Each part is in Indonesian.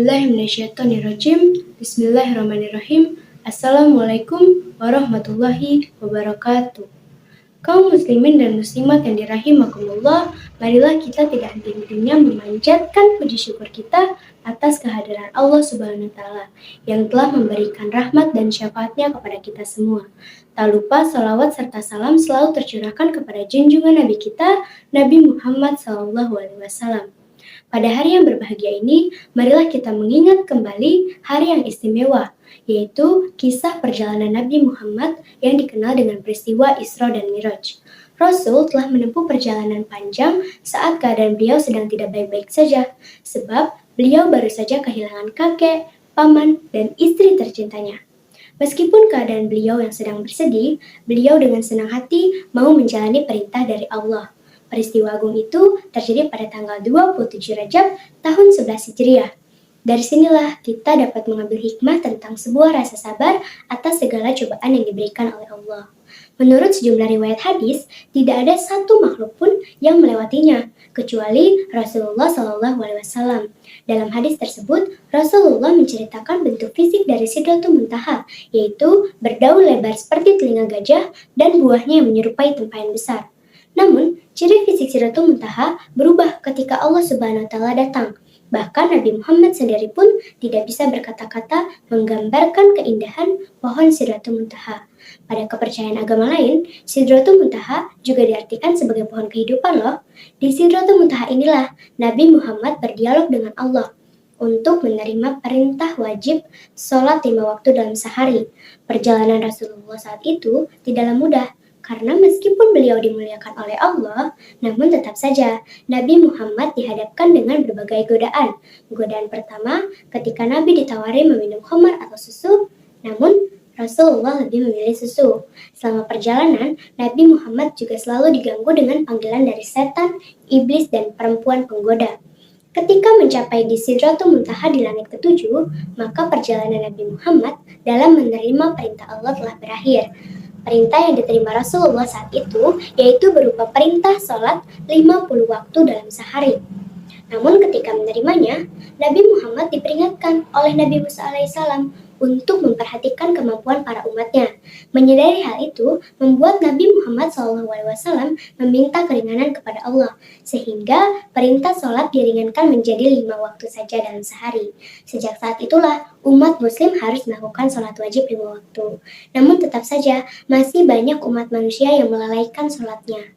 A'udzubillahiminasyaitonirrajim. Bismillahirrahmanirrahim. Assalamualaikum warahmatullahi wabarakatuh. Kaum muslimin dan muslimat yang dirahimakumullah, marilah kita tidak henti-hentinya memanjatkan puji syukur kita atas kehadiran Allah Subhanahu wa Ta'ala yang telah memberikan rahmat dan syafaatnya kepada kita semua. Tak lupa salawat serta salam selalu tercurahkan kepada junjungan Nabi kita, Nabi Muhammad SAW. Pada hari yang berbahagia ini, marilah kita mengingat kembali hari yang istimewa, yaitu kisah perjalanan Nabi Muhammad yang dikenal dengan peristiwa Isra dan Miraj. Rasul telah menempuh perjalanan panjang saat keadaan beliau sedang tidak baik-baik saja, sebab beliau baru saja kehilangan kakek, paman, dan istri tercintanya. Meskipun keadaan beliau yang sedang bersedih, beliau dengan senang hati mau menjalani perintah dari Allah. Peristiwa agung itu terjadi pada tanggal 27 Rajab tahun 11 Hijriah. Dari sinilah kita dapat mengambil hikmah tentang sebuah rasa sabar atas segala cobaan yang diberikan oleh Allah. Menurut sejumlah riwayat hadis, tidak ada satu makhluk pun yang melewatinya, kecuali Rasulullah SAW. Dalam hadis tersebut, Rasulullah menceritakan bentuk fisik dari Sidratul Muntaha, yaitu berdaun lebar seperti telinga gajah dan buahnya yang menyerupai tempayan besar. Namun, ciri fisik Sidratul Muntaha berubah ketika Allah Subhanahu wa Ta'ala datang. Bahkan Nabi Muhammad sendiri pun tidak bisa berkata-kata menggambarkan keindahan pohon Sidratul Muntaha. Pada kepercayaan agama lain, Sidratul Muntaha juga diartikan sebagai pohon kehidupan loh. Di Sidratul Muntaha inilah Nabi Muhammad berdialog dengan Allah untuk menerima perintah wajib sholat 5 waktu dalam sehari. Perjalanan Rasulullah saat itu tidaklah mudah, karena meskipun beliau dimuliakan oleh Allah, namun tetap saja Nabi Muhammad dihadapkan dengan berbagai godaan. Godaan pertama, ketika Nabi ditawari meminum khamar atau susu, namun Rasulullah lebih memilih susu. Selama perjalanan, Nabi Muhammad juga selalu diganggu dengan panggilan dari setan, iblis, dan perempuan penggoda. Ketika mencapai di Sidratul Muntaha di langit ketujuh, maka perjalanan Nabi Muhammad dalam menerima perintah Allah telah berakhir. Perintah yang diterima Rasulullah saat itu yaitu berupa perintah sholat 50 waktu dalam sehari. Namun ketika menerimanya, Nabi Muhammad diperingatkan oleh Nabi Musa alaihissalam untuk memperhatikan kemampuan para umatnya. Menyadari hal itu membuat Nabi Muhammad SAW meminta keringanan kepada Allah, sehingga perintah sholat diringankan menjadi 5 waktu saja dalam sehari. Sejak saat itulah umat muslim harus melakukan sholat wajib 5 waktu. Namun tetap saja masih banyak umat manusia yang melalaikan sholatnya.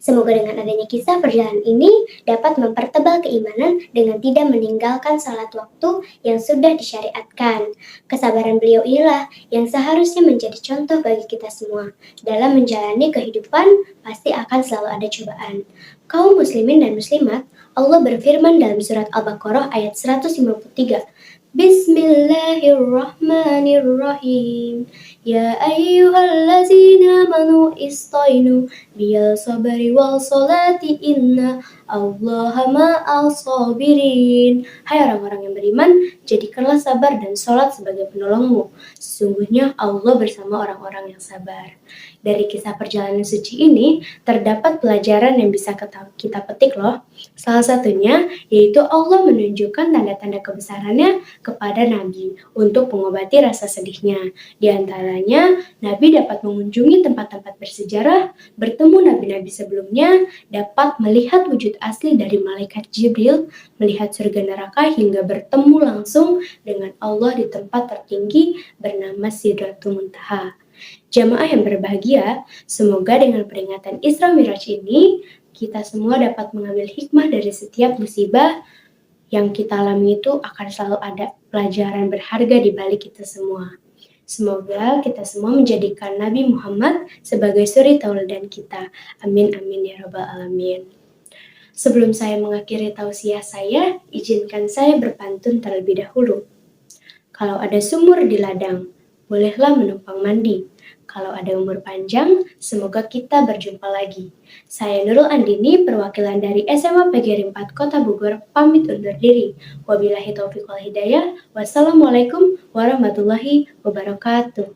Semoga dengan adanya kisah perjalanan ini dapat mempertebal keimanan dengan tidak meninggalkan salat waktu yang sudah disyariatkan. Kesabaran beliau inilah yang seharusnya menjadi contoh bagi kita semua. Dalam menjalani kehidupan, pasti akan selalu ada cobaan. Kaum muslimin dan muslimat, Allah berfirman dalam surat Al-Baqarah ayat 153. Bismillahirrahmanirrahim. Ya ayyuhallazina amanu istainu bil sabri wal salati inna Allaha ma'al sabirin. Hai orang-orang yang beriman, jadikanlah sabar dan sholat sebagai penolongmu. Sesungguhnya Allah bersama orang-orang yang sabar. Dari kisah perjalanan suci ini, terdapat pelajaran yang bisa kita petik loh. Salah satunya, yaitu Allah menunjukkan tanda-tanda kebesarannya kepada Nabi untuk mengobati rasa sedihnya. Di antaranya, Nabi dapat mengunjungi tempat-tempat bersejarah, bertemu nabi-nabi sebelumnya, dapat melihat wujud asli dari malaikat Jibril, melihat surga neraka hingga bertemu langsung dengan Allah di tempat tertinggi bernama Sidratul Muntaha. Jamaah yang berbahagia, semoga dengan peringatan Isra Miraj ini, kita semua dapat mengambil hikmah dari setiap musibah yang kita alami itu akan selalu ada pelajaran berharga di balik kita semua. Semoga kita semua menjadikan Nabi Muhammad sebagai suri tauladan kita. Amin amin ya rabbal alamin. Sebelum saya mengakhiri tausiah saya, izinkan saya berpantun terlebih dahulu. Kalau ada sumur di ladang, bolehlah menumpang mandi. Kalau ada umur panjang, semoga kita berjumpa lagi. Saya Nurul Andini, perwakilan dari SMA PGRI 4 Kota Bogor, pamit undur diri. Wabillahi taufiq wal hidayah. Wassalamualaikum warahmatullahi wabarakatuh.